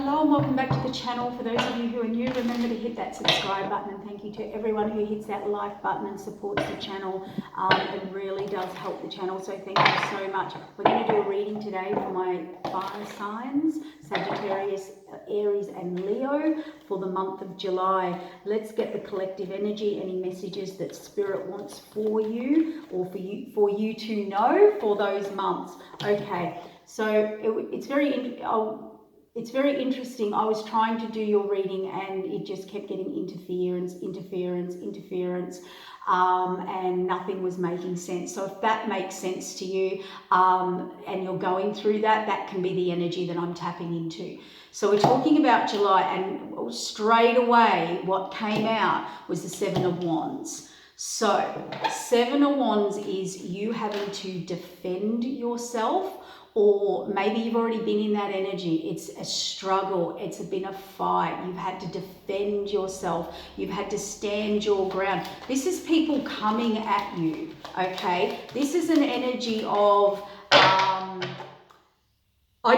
Hello and welcome back to the channel. For those of you who are new, remember to hit that subscribe button, and thank you to everyone who hits that like button and supports the channel. It really does help the channel, so thank you so much. We're going to do a reading today for my fire signs, Sagittarius, Aries and Leo, for the month of July. Let's get the collective energy, any messages that Spirit wants for you or for you to know for those months. Okay, so it's very interesting. I was trying to do your reading and it just kept getting interference, and nothing was making sense. So if that makes sense to you, and you're going through that, that can be the energy that I'm tapping into. So we're talking about July, and straight away what came out was the Seven of Wands. So Seven of Wands is you having to defend yourself, or maybe you've already been in that energy. It's a struggle. It's been a fight. You've had to defend yourself. You've had to stand your ground. This is people coming at you, okay? This is an energy of, I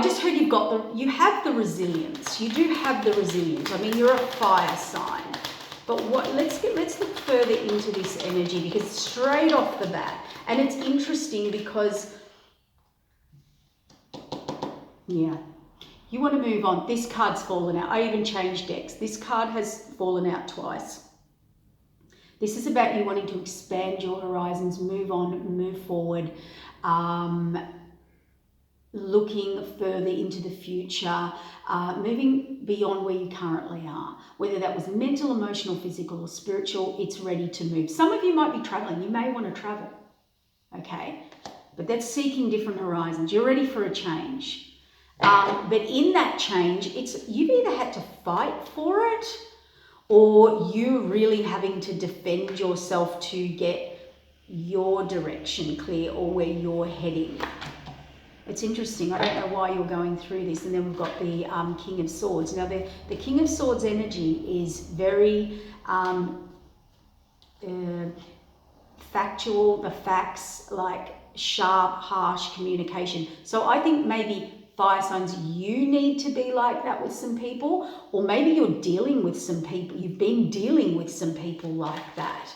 just heard you have the resilience. You do have the resilience. I mean, you're a fire sign. But let's look further into this energy, because straight off the bat, and it's interesting because, yeah, you want to move on. This card's fallen out. I even changed decks. This card has fallen out twice. This is about you wanting to expand your horizons, move on, move forward, looking further into the future, moving beyond where you currently are. Whether that was mental, emotional, physical, or spiritual, it's ready to move. Some of you might be traveling. You may want to travel, okay? But that's seeking different horizons. You're ready for a change. But in that change, you've either had to fight for it, or you really having to defend yourself to get your direction clear or where you're heading. It's interesting. I don't know why you're going through this. And then we've got the King of Swords. Now, the King of Swords energy is very factual, the facts, like sharp, harsh communication. So I think maybe fire signs, you need to be like that with some people, or maybe you're dealing with some people, you've been dealing with some people like that.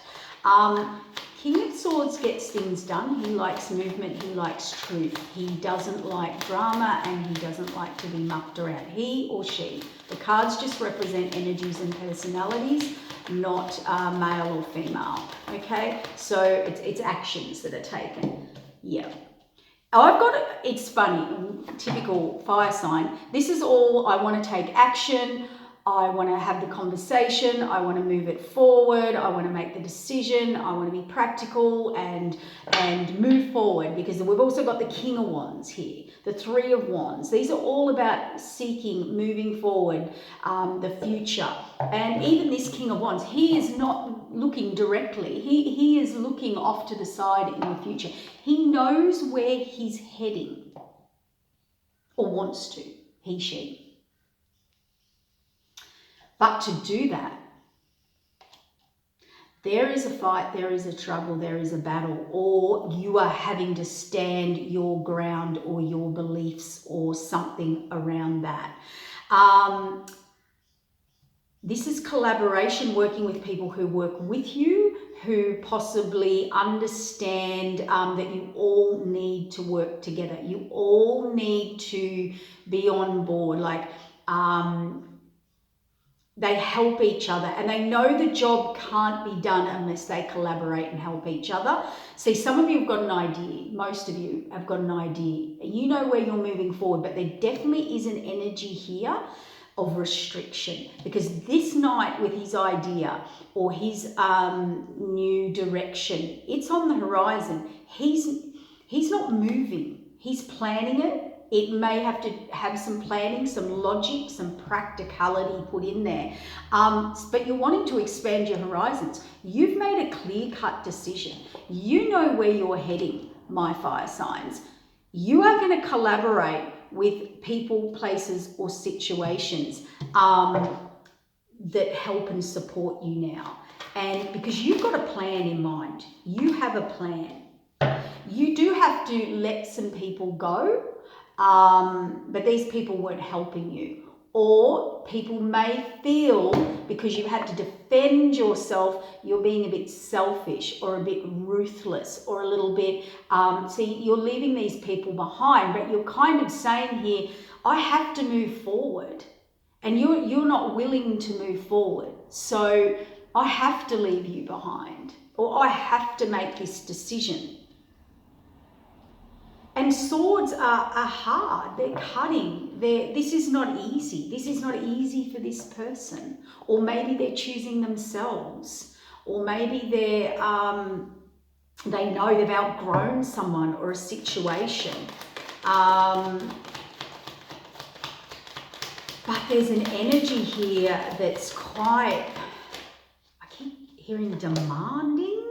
King of Swords gets things done. He likes movement, he likes truth. He doesn't like drama, and he doesn't like to be mucked around. He or she. The cards just represent energies and personalities, not male or female, okay? So it's actions that are taken, yeah. It's funny, typical fire sign. This is all, I want to take action. I want to have the conversation. I want to move it forward. I want to make the decision. I want to be practical and move forward, because we've also got the King of Wands here, the Three of Wands. These are all about seeking, moving forward, the future. And even this King of Wands, he is not looking directly. He is looking off to the side in the future. He knows where he's heading, or wants to, he, she. But to do that, there is a fight, there is a trouble, there is a battle, or you are having to stand your ground or your beliefs or something around that. This is collaboration, working with people who work with you, who possibly understand that you all need to work together. You all need to be on board. Like, they help each other, and they know the job can't be done unless they collaborate and help each other. See, some of you have got an idea. Most of you have got an idea. You know where you're moving forward, but there definitely is an energy here of restriction, because this knight with his idea or his new direction, it's on the horizon. He's not moving. He's planning it. It may have to have some planning, some logic, some practicality put in there. But you're wanting to expand your horizons. You've made a clear-cut decision. You know where you're heading, my fire signs. You are going to collaborate with people, places, or situations that help and support you now. And because you've got a plan in mind. You have a plan. You do have to let some people go. But these people weren't helping you, or people may feel because you had to defend yourself, you're being a bit selfish or a bit ruthless or a little bit, see, you're leaving these people behind, but you're kind of saying here, I have to move forward. And you're not willing to move forward. So I have to leave you behind, or I have to make this decision. And swords are hard, they're cutting. This is not easy. This is not easy for this person. Or maybe they're choosing themselves. Or maybe they know they've outgrown someone or a situation. But there's an energy here that's quite, I keep hearing demanding.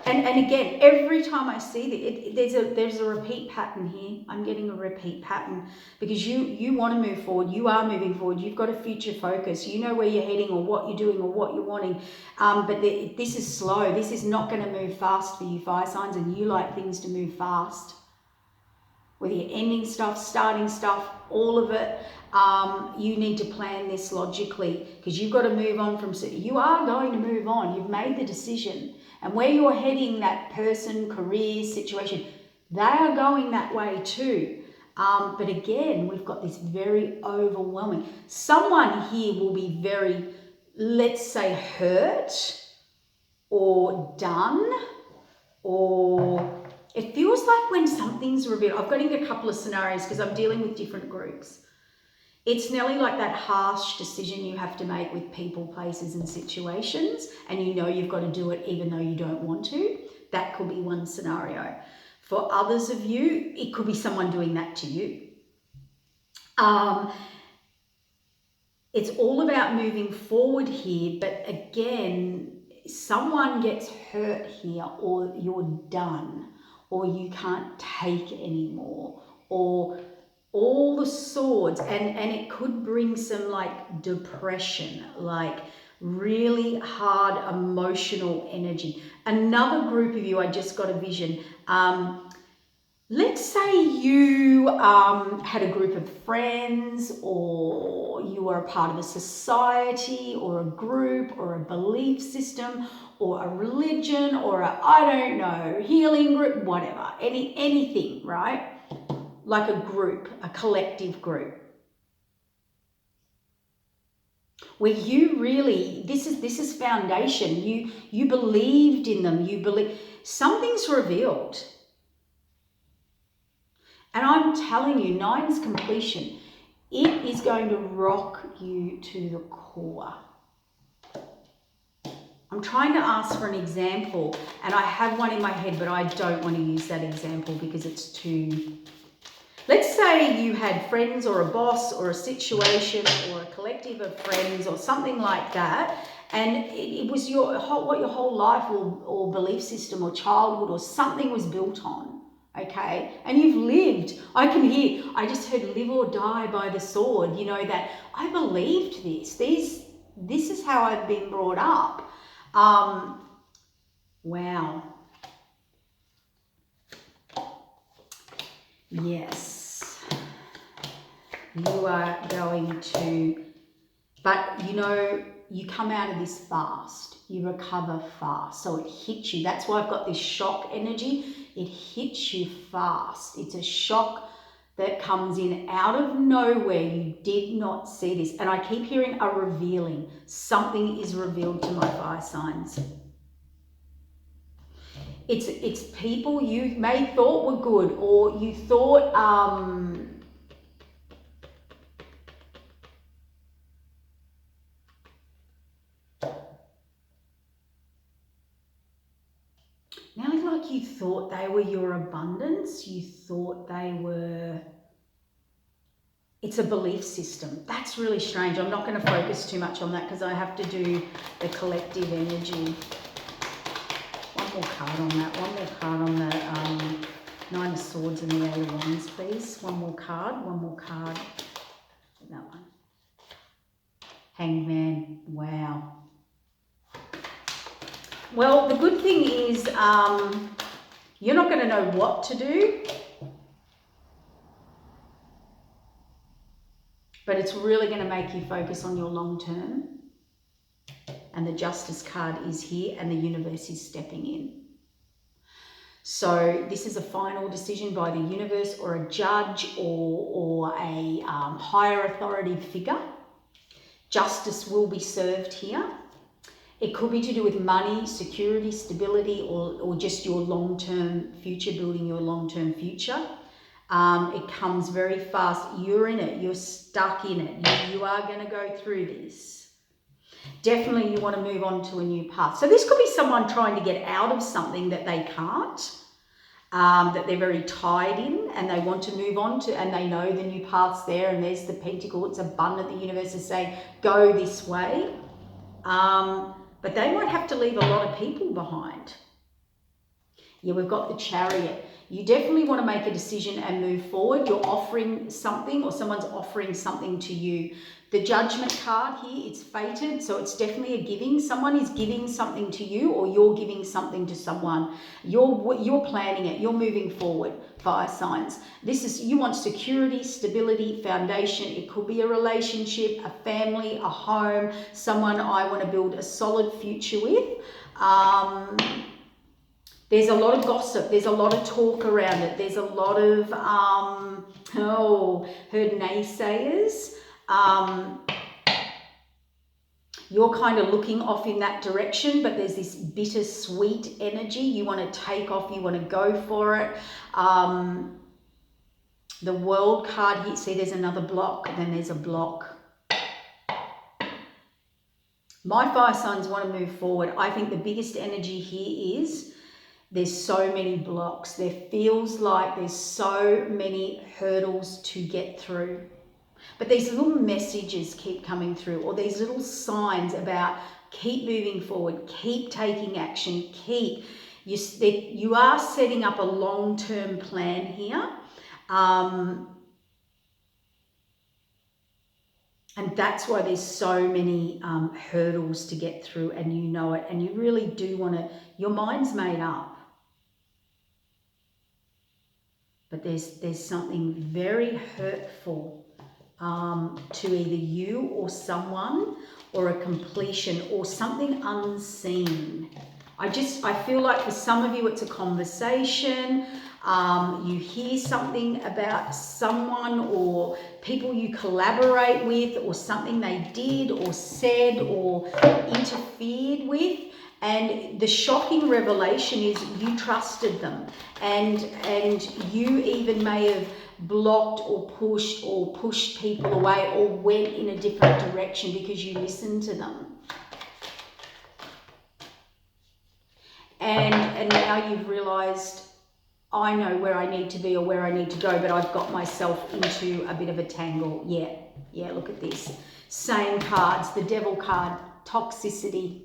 And again, every time I see that, there's a repeat pattern here. I'm getting a repeat pattern because you want to move forward. You are moving forward. You've got a future focus. You know where you're heading or what you're doing or what you're wanting. But this is slow. This is not going to move fast for you, fire signs, and you like things to move fast. Whether you're ending stuff, starting stuff, all of it, you need to plan this logically because you've got to move on from, you are going to move on. You've made the decision. And where you're heading, that person, career, situation, they are going that way too. But again, we've got this very overwhelming. Someone here will be very, let's say, hurt or done, or it feels like when something's revealed. I've got in a couple of scenarios because I'm dealing with different groups. It's nearly like that harsh decision you have to make with people, places and situations, and you know you've got to do it even though you don't want to. That could be one scenario. For others of you, it could be someone doing that to you. It's all about moving forward here, but again, someone gets hurt here, or you're done, or you can't take anymore, or all the swords, and it could bring some like depression, like really hard emotional energy. Another group of you, I just got a vision. Let's say you had a group of friends, or you were a part of a society or a group or a belief system or a religion or a, I don't know, healing group, whatever, anything, right? Like a group, a collective group, where you really, this is foundation. You believed in them. You believe something's revealed, and I'm telling you, 9's completion. It is going to rock you to the core. I'm trying to ask for an example, and I have one in my head, but I don't want to use that example because it's too. Let's say you had friends or a boss or a situation or a collective of friends or something like that, and it was what your whole life or belief system or childhood or something was built on, okay? And you've lived. I just heard live or die by the sword, you know, that I believed this. This is how I've been brought up. Wow. Yes, you are going to, but you know, you come out of this fast, you recover fast, so it hits you. That's why I've got this shock energy. It hits you fast. It's a shock that comes in out of nowhere. You did not see this. And I keep hearing a revealing. Something is revealed to my fire signs. It's people you may thought were good, or you thought now it's like you thought they were your abundance. You thought they were. It's a belief system. That's really strange. I'm not going to focus too much on that because I have to do the collective energy. One more card on that. One more card on the 9 of Swords and the 8 of Wands, please. One more card. One more card. That one. Hangman. Wow. Well, the good thing is you're not going to know what to do. But it's really going to make you focus on your long term. And the Justice card is here and the universe is stepping in. So this is a final decision by the universe or a judge or a higher authority figure. Justice will be served here. It could be to do with money, security, stability, or just your long-term future, building your long-term future. It comes very fast. You're in it. You're stuck in it. You are going to go through this. Definitely you want to move on to a new path. So this could be someone trying to get out of something that they can't, that they're very tied in and they want to move on to, and they know the new path's there, and there's the Pentacle. It's abundant. The universe is saying, go this way. But they might have to leave a lot of people behind. Yeah, we've got the Chariot. You definitely want to make a decision and move forward. You're offering something, or someone's offering something to you. The Judgment card here, it's fated, so it's definitely a giving. Someone is giving something to you, or you're giving something to someone. You're planning it. You're moving forward, fire signs. This is, you want security, stability, foundation. It could be a relationship, a family, a home, someone I want to build a solid future with. There's a lot of gossip. There's a lot of talk around it. There's a lot of, heard naysayers. You're kind of looking off in that direction, but there's this bittersweet energy. You want to take off. You want to go for it. The World card here, see, there's another block, and then there's a block. My fire signs want to move forward. I think the biggest energy here is there's so many blocks. There feels like there's so many hurdles to get through. But these little messages keep coming through, or these little signs about keep moving forward, keep taking action, you are setting up a long-term plan here. And that's why there's so many hurdles to get through, and you know it, and you really do want to, your mind's made up. But there's something very hurtful to either you or someone, or a completion, or something unseen. I feel like for some of you it's a conversation. You hear something about someone or people you collaborate with, or something they did or said or interfered with. And the shocking revelation is you trusted them, and you even may have blocked or pushed people away, or went in a different direction because you listened to them. And now you've realized, I know where I need to be or where I need to go, but I've got myself into a bit of a tangle. Yeah, look at this. Same cards, the Devil card, toxicity.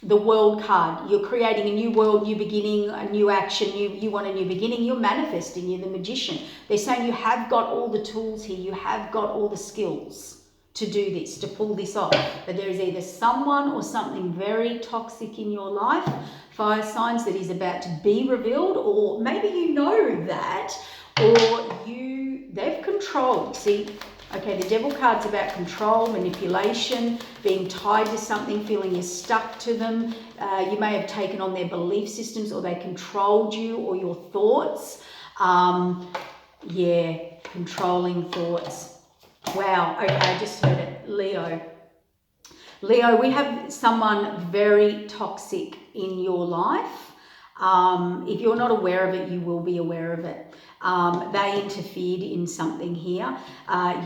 The World card, you're creating a new world, new beginning, a new action, you want a new beginning, you're manifesting, you're the magician. They're saying you have got all the tools here, you have got all the skills to do this, to pull this off. But there is either someone or something very toxic in your life, fire signs, that is about to be revealed, or maybe you know that, or they've controlled. See, okay, the Devil card's about control, manipulation, being tied to something, feeling you're stuck to them. You may have taken on their belief systems, or they controlled you or your thoughts. Controlling thoughts. Wow, okay, I just heard it. Leo, we have someone very toxic in your life. If you're not aware of it, you will be aware of it. They interfered in something here.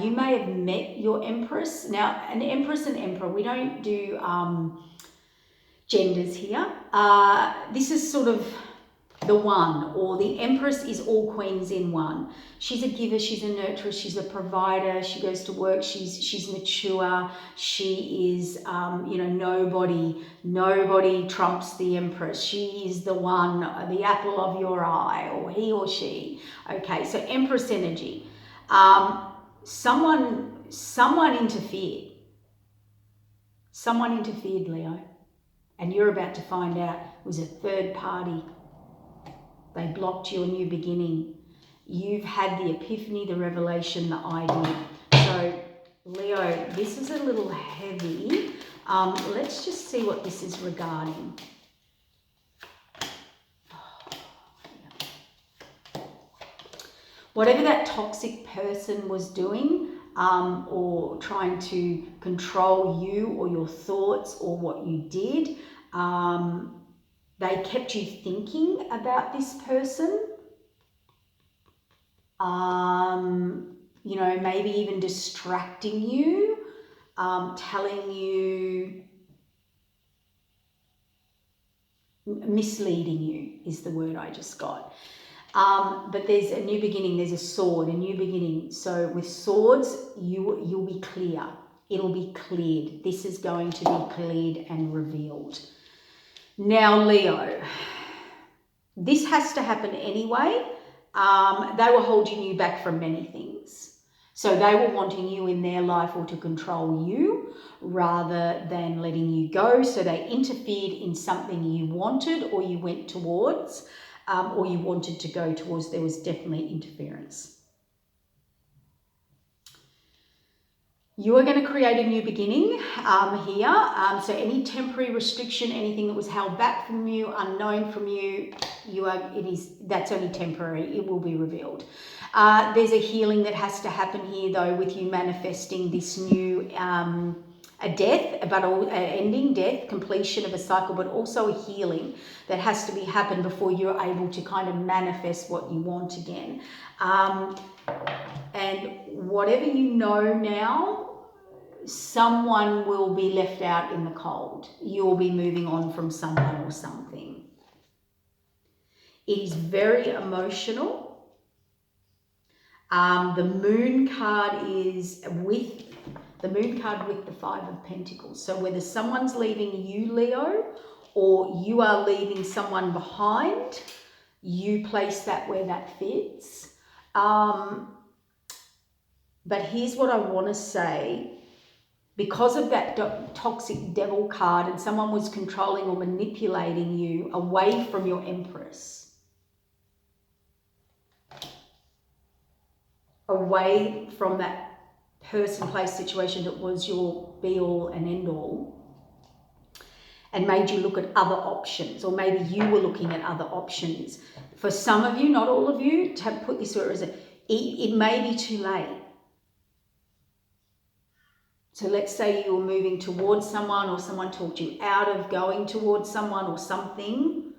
You may have met your Empress. Now, an Empress and Emperor, we don't do genders here. This is sort of the one, or the Empress is all queens in one. She's a giver, she's a nurturer, she's a provider, she goes to work, she's mature, she is, nobody trumps the Empress. She is the one, the apple of your eye, or he or she. Okay, so Empress energy. Someone interfered. Someone interfered, Leo. And you're about to find out it was a third party. They blocked your new beginning. You've had the epiphany, the revelation, the idea. So, Leo, this is a little heavy. Let's just see what this is regarding. Whatever that toxic person was doing, or trying to control you or your thoughts or what you did, they kept you thinking about this person. You know, maybe even distracting you, telling you, misleading you is the word I just got. But there's a new beginning, there's a sword, a new beginning. So with swords, you'll be clear. It'll be cleared. This is going to be cleared and revealed. Now, Leo, this has to happen anyway. They were holding you back from many things. So they were wanting you in their life or to control you rather than letting you go. So they interfered in something you wanted or you went towards, or you wanted to go towards. There was definitely interference. You are going to create a new beginning here. So any temporary restriction, anything that was held back from you, unknown from you, that's only temporary. It will be revealed. There's a healing that has to happen here, though, with you manifesting this new a death, but ending, death, completion of a cycle, but also a healing that has to be happen before you're able to kind of manifest what you want again. And whatever you know now, someone will be left out in the cold. You'll be moving on from someone or something. It is very emotional. The moon card is with the Five of Pentacles. So whether someone's leaving you, Leo, or you are leaving someone behind, you place that where that fits. But here's what I want to say. Because of that toxic devil card and someone was controlling or manipulating you away from your Empress, away from that person, place, situation that was your be-all and end-all, and made you look at other options, or maybe you were looking at other options. For some of you, not all of you, to put this where it may be too late. So let's say you were moving towards someone, or someone talked you out of going towards someone or something,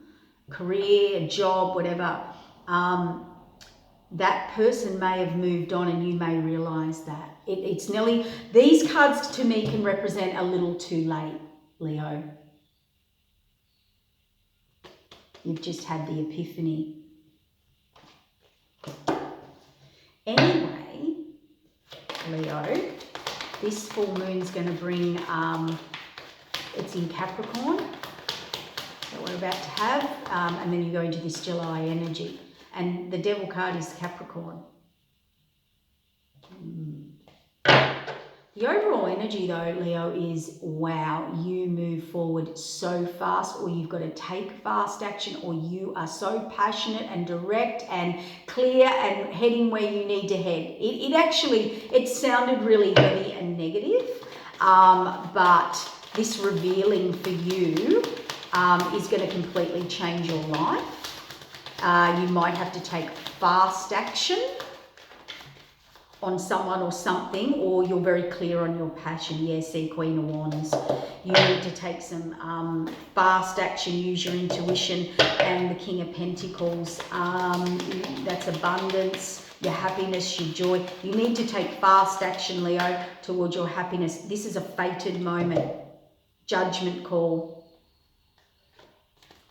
career, a job, whatever. That person may have moved on and you may realize that. It's nearly, these cards to me can represent a little too late, Leo. You've just had the epiphany. Anyway, Leo, this full moon's going to bring, it's in Capricorn that we're about to have, and then you go into this July energy. And the devil card is Capricorn. The overall energy though, Leo, is wow, you move forward so fast, or you've got to take fast action, or you are so passionate and direct and clear and heading where you need to head. It sounded really heavy and negative, but this revealing for you is going to completely change your life. You might have to take fast action on someone or something, or you're very clear on your passion. Yeah, see, Queen of Wands. You need to take some fast action, use your intuition, and the King of Pentacles. That's abundance, your happiness, your joy. You need to take fast action, Leo, towards your happiness. This is a fated moment. Judgment call.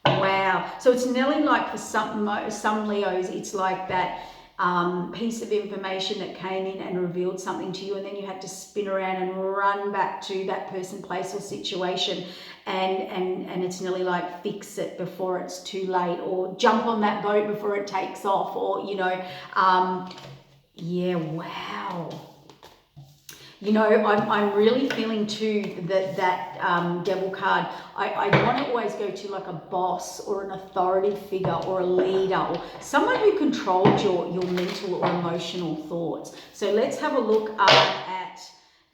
Wow. So it's nearly like for some Leos, it's like that piece of information that came in and revealed something to you, and then you had to spin around and run back to that person, place, or situation, and it's nearly like fix it before it's too late, or jump on that boat before it takes off, or yeah, wow. You know, I'm really feeling too that devil card. I want to always go to like a boss or an authority figure or a leader or someone who controls your mental or emotional thoughts. So let's have a look at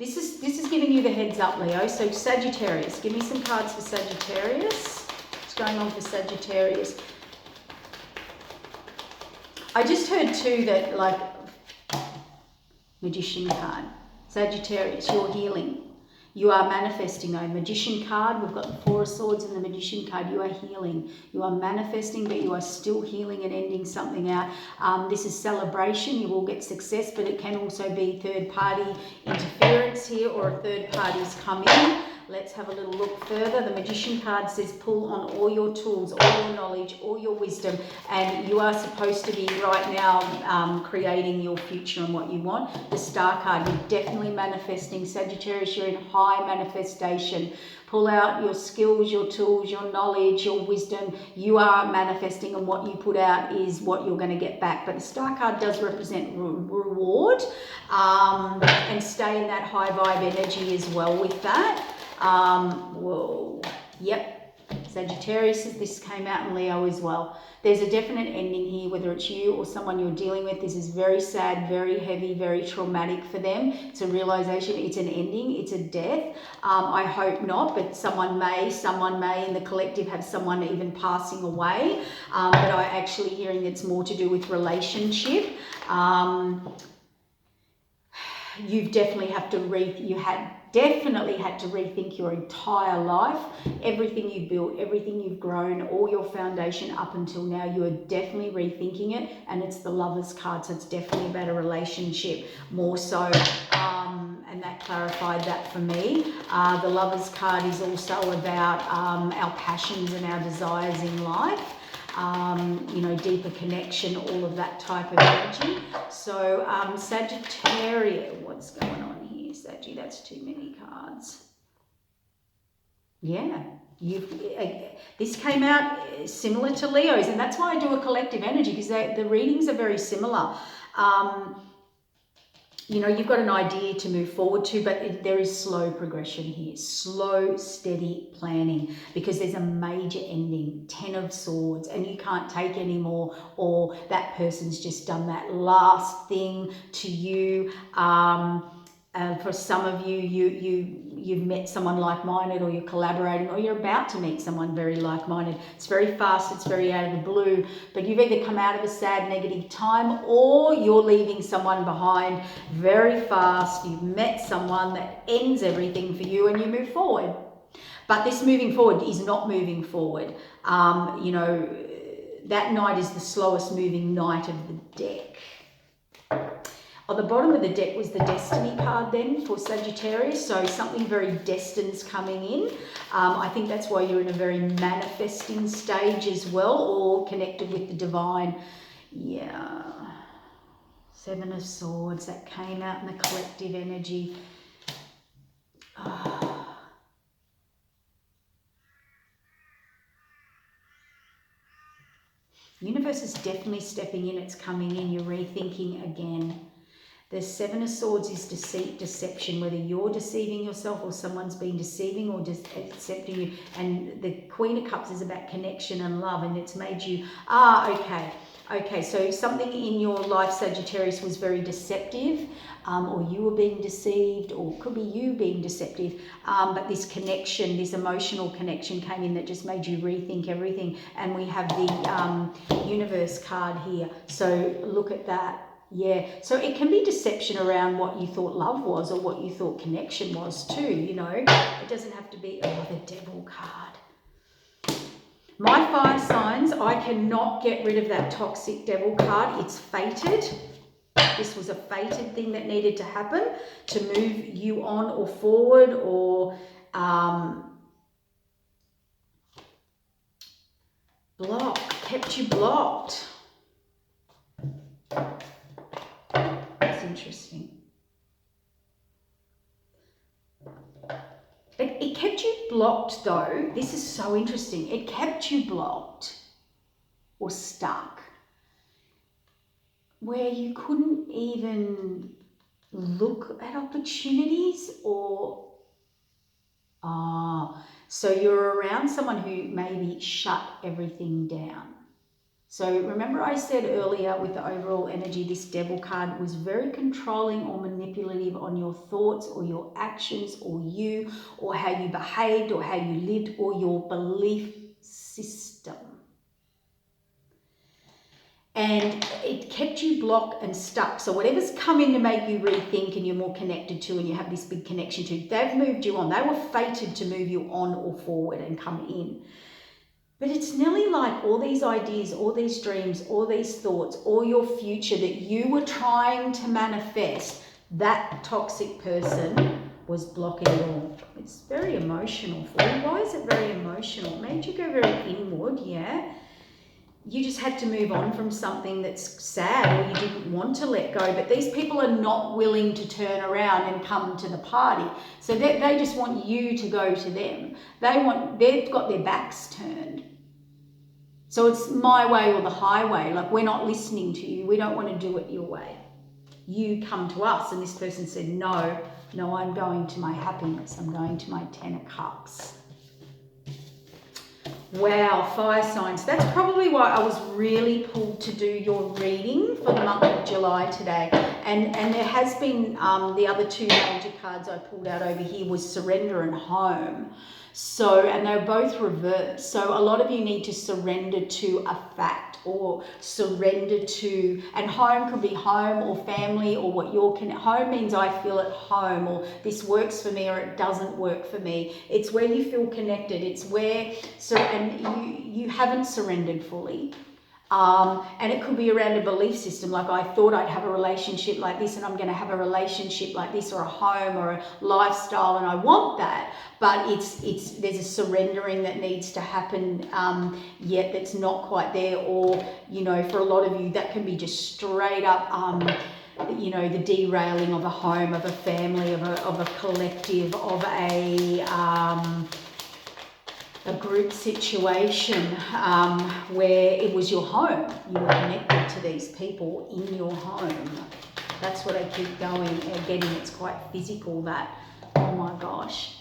This is giving you the heads up, Leo. So Sagittarius, give me some cards for Sagittarius. What's going on for Sagittarius? I just heard too that, like, Magician card. Sagittarius, you're healing. You are manifesting. A Magician card, we've got the Four of Swords and the Magician card. You are healing. You are manifesting, but you are still healing and ending something out. This is celebration. You will get success, but it can also be third-party interference here, or a third party's come in. Let's have a little look further. The Magician card says pull on all your tools, all your knowledge, all your wisdom, and you are supposed to be right now creating your future and what you want. The Star card, you're definitely manifesting. Sagittarius, you're in high manifestation. Pull out your skills, your tools, your knowledge, your wisdom. You are manifesting, and what you put out is what you're going to get back. But the Star card does represent reward, and stay in that high vibe energy as well with that. Whoa, yep, Sagittarius, this came out in Leo as well. There's a definite ending here, whether it's you or someone you're dealing with. This is very sad, very heavy, very traumatic for them. It's a realization, it's an ending, it's a death. I hope not, but someone may in the collective have someone even passing away. But I'm actually hearing it's more to do with relationship. You've definitely definitely had to rethink your entire life, everything you've built, everything you've grown, all your foundation up until now. You are definitely rethinking it, and it's the Lovers card, so it's definitely about a relationship more so, and that clarified that for me. The Lovers card is also about our passions and our desires in life. You know, deeper connection, all of that type of energy. So Sagittarius, what's going on here, Saggy? That's too many cards. Yeah, this came out similar to Leo's, and that's why I do a collective energy, because the readings are very similar. You know, you've got an idea to move forward to, but there is slow progression here, slow, steady planning, because there's a major ending, 10 of Swords, and you can't take any more, or that person's just done that last thing to you. For some of you, you've met someone like-minded, or you're collaborating, or you're about to meet someone very like-minded. It's very fast, it's very out of the blue, but you've either come out of a sad, negative time, or you're leaving someone behind very fast. You've met someone that ends everything for you, and you move forward. But this moving forward is not moving forward. You know, that knight is the slowest moving knight of the deck. On the bottom of the deck was the Destiny card then for Sagittarius, so something very destined's coming in. I think that's why you're in a very manifesting stage as well, or connected with the divine. Yeah. 7 of Swords, that came out in the collective energy. Universe is definitely stepping in, it's coming in, you're rethinking again. The 7 of Swords is deceit, deception, whether you're deceiving yourself or someone's been deceiving or just accepting you. And the Queen of Cups is about connection and love, and it's made you, okay, so something in your life, Sagittarius, was very deceptive, or you were being deceived, or it could be you being deceptive, but this connection, this emotional connection came in that just made you rethink everything. And we have the Universe card here, so look at that. Yeah, so it can be deception around what you thought love was, or what you thought connection was too, you know. It doesn't have to be, the Devil card. My fire signs, I cannot get rid of that toxic Devil card. It's fated. This was a fated thing that needed to happen to move you on or forward, or kept you blocked. Interesting. It kept you blocked though. This is so interesting. It kept you blocked or stuck where you couldn't even look at opportunities, or so you're around someone who maybe shut everything down. So remember I said earlier with the overall energy, this Devil card was very controlling or manipulative on your thoughts or your actions or you or how you behaved or how you lived or your belief system. And it kept you blocked and stuck. So whatever's coming to make you rethink and you're more connected to and you have this big connection to, they've moved you on. They were fated to move you on or forward and come in. But it's nearly like all these ideas, all these dreams, all these thoughts, all your future that you were trying to manifest, that toxic person was blocking it all. It's very emotional for you. Why is it very emotional? It made you go very inward, yeah? You just had to move on from something that's sad or you didn't want to let go. But these people are not willing to turn around and come to the party. So they just want you to go to them. They've got their backs turned. So it's my way or the highway. Like, we're not listening to you. We don't want to do it your way. You come to us. And this person said, no, I'm going to my happiness. I'm going to my 10 of Cups. Wow, fire signs. That's probably why I was really pulled to do your reading for the month of July today. And there has been the other two major cards I pulled out over here was surrender and home. So, and they're both reversed. So a lot of you need to surrender to a fact or surrender to, and home could be home or family or what you're home means I feel at home or this works for me or it doesn't work for me. It's where you feel connected. It's where, so, and you haven't surrendered fully. And it could be around a belief system, like I thought I'd have a relationship like this and I'm going to have a relationship like this or a home or a lifestyle and I want that, but there's a surrendering that needs to happen yet that's not quite there, or, you know, for a lot of you that can be just straight up you know, the derailing of a home, of a family, of a collective, of a group situation where it was your home. You were connected to these people in your home. That's what I keep going getting. It's quite physical, that. Oh my gosh.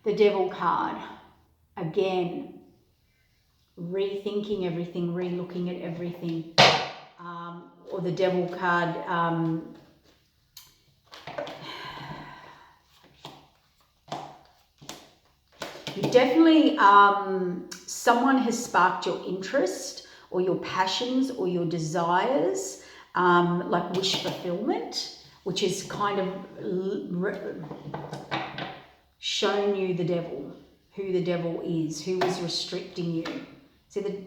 The Devil card. Again, rethinking everything, re-looking at everything. Or the Devil card, you definitely, someone has sparked your interest or your passions or your desires, like wish fulfillment, which has kind of shown you the devil, who the devil is, who is restricting you. See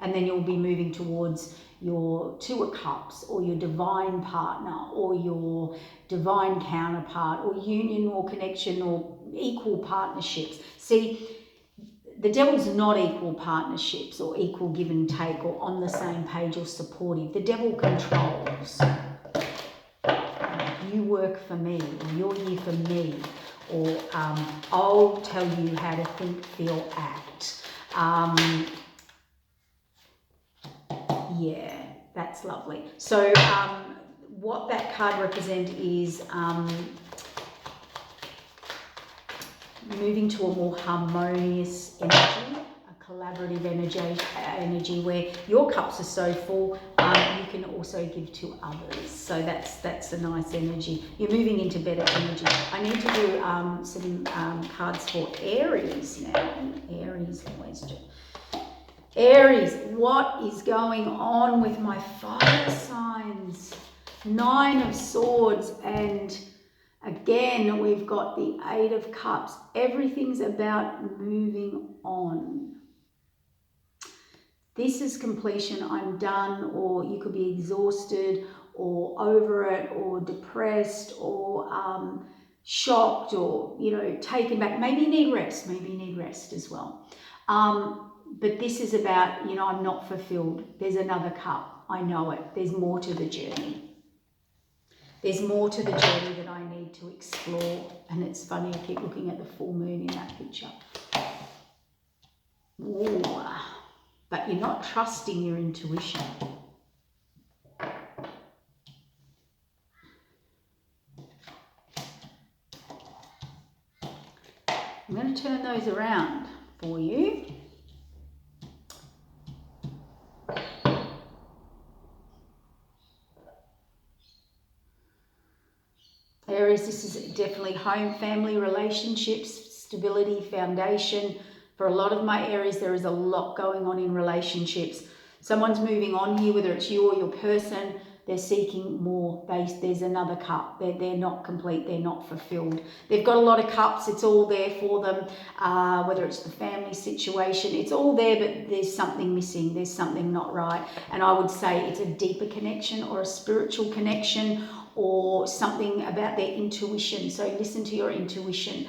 and then you'll be moving towards your Two of Cups or your divine partner or your divine counterpart or union or connection or equal partnerships. See, the devil's not equal partnerships or equal give and take or on the same page or supportive. The devil controls. You work for me, or you're here for me, or I'll tell you how to think, feel, act. Yeah, that's lovely. So what that card represents is moving to a more harmonious energy, a collaborative energy where your cups are so full, you can also give to others. So that's a nice energy. You're moving into better energy. I need to do some cards for Aries now. Aries always do. Aries, what is going on with my fire signs? 9 of Swords, and again we've got the 8 of Cups. Everything's about moving on. This is completion. I'm done, or you could be exhausted or over it or depressed or shocked or, you know, taken back. Maybe you need rest. Maybe you need rest as well. But this is about, you know, I'm not fulfilled. There's another cup. I know it. There's more to the journey. There's more to the journey that I need to explore. And it's funny, I keep looking at the full moon in that picture. Ooh. But you're not trusting your intuition. I'm going to turn those around for you. Aries, this is definitely home, family, relationships, stability, foundation. For a lot of my Aries, there is a lot going on in relationships. Someone's moving on here, whether it's you or your person. They're seeking more. There's another cup. They're not complete. They're not fulfilled. They've got a lot of cups. It's all there for them. Whether it's the family situation, it's all there, but there's something missing. There's something not right. And I would say it's a deeper connection or a spiritual connection, or something about their intuition. So listen to your intuition.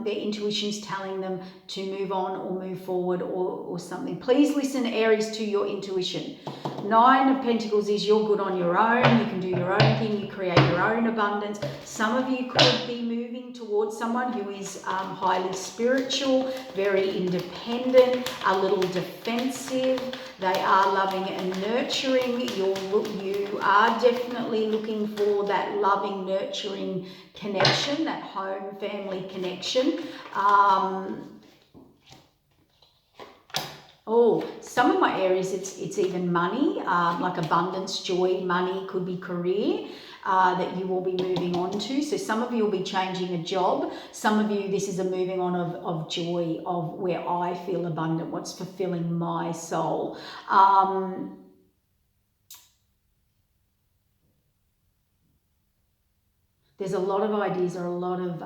Their intuition's telling them to move on or move forward or something. Please listen, Aries, to your intuition. 9 of Pentacles is you're good on your own. You can do your own thing. You create your own abundance. Some of you could be moving towards someone who is highly spiritual, very independent, a little defensive. They are loving and nurturing. You are definitely looking for that loving, nurturing connection, that home family connection. Some of my Aries, it's even money, like abundance, joy, money, could be career. That you will be moving on to. So some of you will be changing a job. Some of you, this is a moving on of joy, of where I feel abundant, what's fulfilling my soul. There's a lot of ideas or a lot of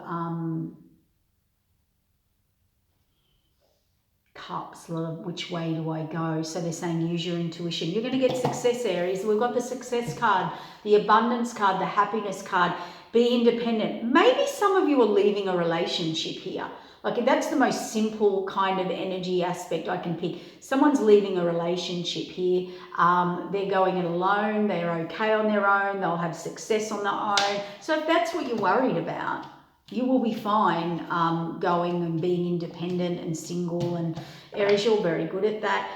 cups, a lot of which way do I go. So they're saying use your intuition. You're going to get success, Aries. We've got the success card, the abundance card, the happiness card. Be independent. Maybe some of you are leaving a relationship here. Like, that's the most simple kind of energy aspect I can pick. Someone's leaving a relationship here. They're going it alone. They're okay on their own. They'll have success on their own. So if that's what you're worried about, you will be fine going and being independent and single. And Aries, you're very good at that.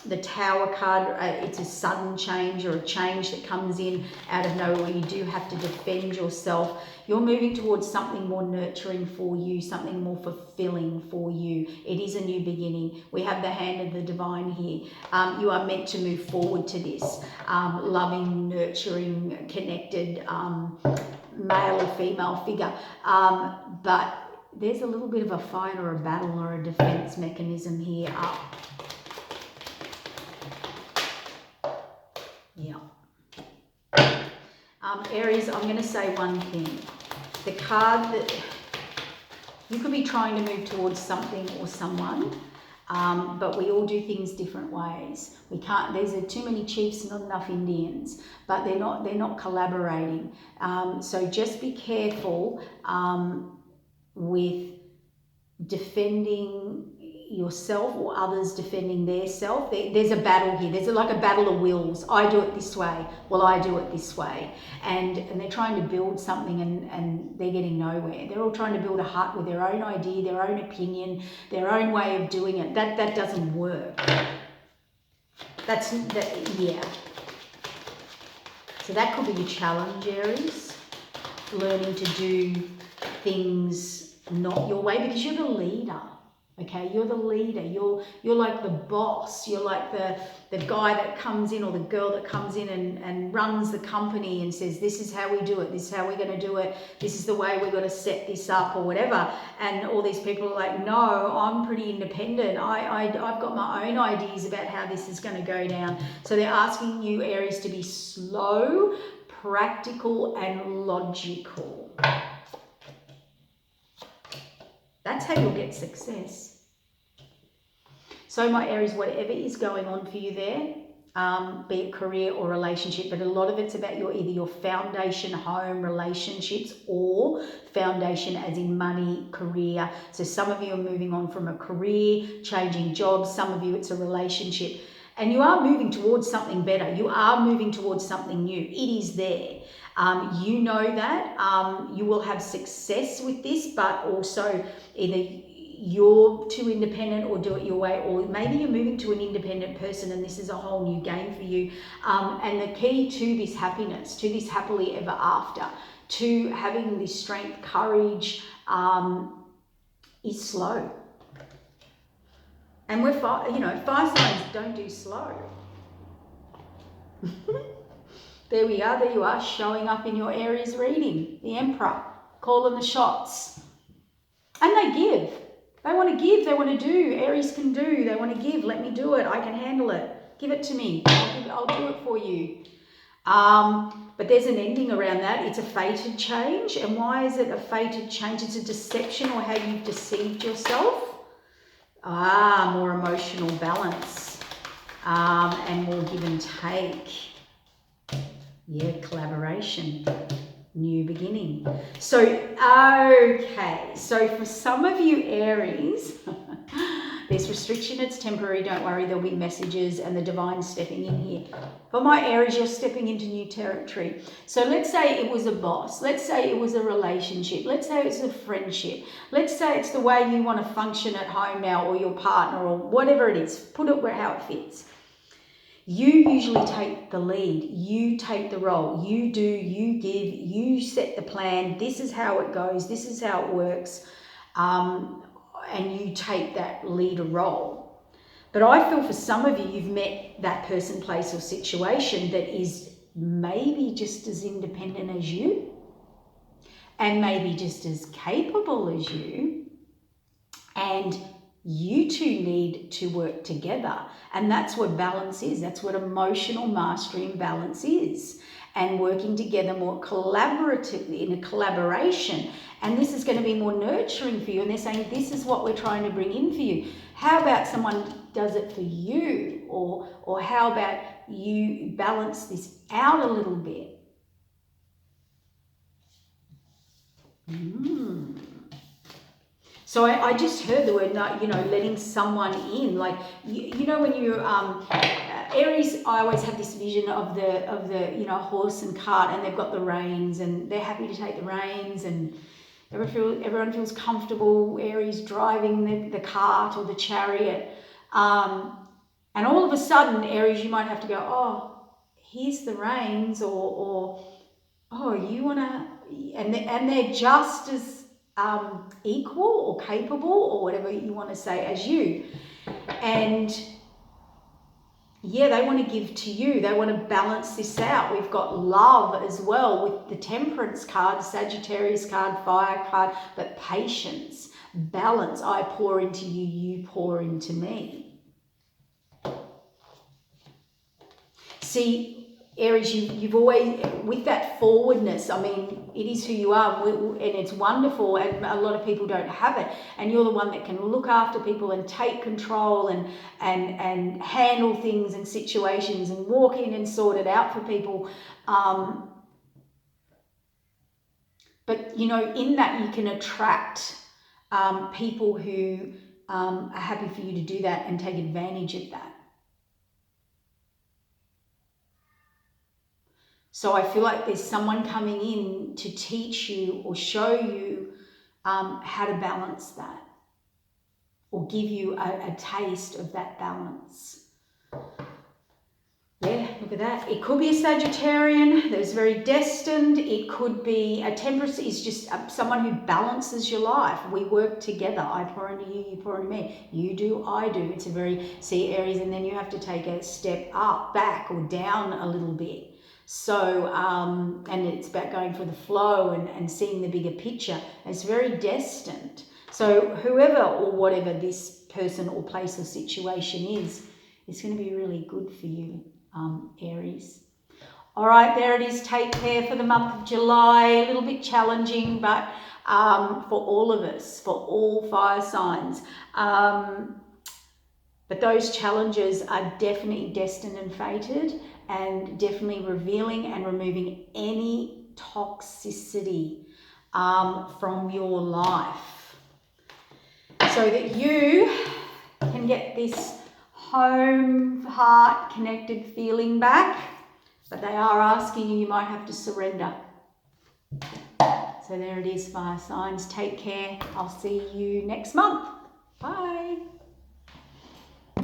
The Tower card, it's a sudden change or a change that comes in out of nowhere. You do have to defend yourself. You're moving towards something more nurturing for you, something more fulfilling for you. It is a new beginning. We have the hand of the divine here. You are meant to move forward to this. Loving, nurturing, connected, male or female figure. But there's a little bit of a fight or a battle or a defense mechanism here up. Yeah. Aries, I'm going to say one thing. The card that you could be trying to move towards something or someone, but we all do things different ways. We can't. There's too many chiefs, not enough Indians, but they're not collaborating. So just be careful with defending yourself or others defending their self. There's a battle here. There's like a battle of wills. I do it this way. Well, I do it this way. And they're trying to build something and they're getting nowhere. They're all trying to build a hut with their own idea, their own opinion, their own way of doing it. That doesn't work. Yeah. So that could be your challenge, Aries. Learning to do things not your way, because you're the leader. Okay, you're the leader. You're like the boss. You're like the guy that comes in or the girl that comes in and runs the company and says, this is how we do it. This is how we're going to do it. This is the way we're going to set this up or whatever. And all these people are like, no, I'm pretty independent. I've got my own ideas about how this is going to go down. So they're asking you, Aries, to be slow, practical, and logical. That's how you'll get success. So my Aries, whatever is going on for you there, be it career or relationship, but a lot of it's about either your foundation, home, relationships, or foundation as in money, career. So some of you are moving on from a career, changing jobs. Some of you, it's a relationship. And you are moving towards something better. You are moving towards something new. It is there. You know that. You will have success with this, but also either you're too independent or do it your way, or maybe you're moving to an independent person and this is a whole new game for you. And the key to this happiness, to this happily ever after, to having this strength, courage, is slow. And we're fire signs don't do slow. There we are. There you are, showing up in your Aries reading. The Emperor, calling the shots. And they give. They want to give. They want to do. Aries can do. They want to give. Let me do it. I can handle it. Give it to me. I'll do it for you. But there's an ending around that. It's a fated change. And why is it a fated change? It's a deception, or how you've deceived yourself. More emotional balance. And more give and take. Yeah, collaboration. New beginning. So, okay. So for some of you Aries, there's restriction. It's temporary. Don't worry. There'll be messages and the divine stepping in here. For my Aries, you're stepping into new territory. So let's say it was a boss. Let's say it was a relationship. Let's say it's a friendship. Let's say it's the way you want to function at home now, or your partner, or whatever it is. Put it where how it fits. You usually take the lead. You take the role. You do, you give, you set the plan. This is how it goes. This is how it works. And you take that leader role. But I feel for some of you, you've met that person, place, or situation that is maybe just as independent as you, and maybe just as capable as you, and you two need to work together. And that's what balance is. That's what emotional mastery and balance is. And working together more collaboratively, in a collaboration. And this is going to be more nurturing for you. And they're saying, this is what we're trying to bring in for you. How about someone does it for you? Or how about you balance this out a little bit? So I just heard the word, letting someone in. Like, when you, Aries, I always have this vision of the horse and cart, and they've got the reins, and they're happy to take the reins, and everyone feels comfortable. Aries driving the cart or the chariot. And all of a sudden, Aries, you might have to go, oh, here's the reins, or oh, you want to, and they're just as equal or capable, or whatever you want to say, as you. And yeah, they want to give to you. They want to balance this out. We've got love as well with the Temperance card, Sagittarius card, Fire card, but patience, balance. I pour into you, you pour into me. See, Aries, you've always, with that forwardness, I mean, it is who you are, and it's wonderful, and a lot of people don't have it, and you're the one that can look after people and take control and handle things and situations and walk in and sort it out for people. But, in that you can attract people who are happy for you to do that and take advantage of that. So I feel like there's someone coming in to teach you or show you how to balance that, or give you a taste of that balance. Yeah, look at that. It could be a Sagittarian that's very destined. It could be a Temperance, is just someone who balances your life. We work together. I pour into you, you pour into me. You do, I do. It's a very, see, Aries, and then you have to take a step up, back, or down a little bit. So, and it's about going for the flow and seeing the bigger picture. It's very destined. So whoever or whatever this person or place or situation is, it's going to be really good for you, Aries. All right, there it is. Take care for the month of July. A little bit challenging, but for all of us, for all fire signs. But those challenges are definitely destined and fated, and definitely revealing and removing any toxicity from your life, so that you can get this home, heart connected feeling back. But they are asking you, you might have to surrender. So there it is, fire signs. Take care. I'll see you next month. Bye.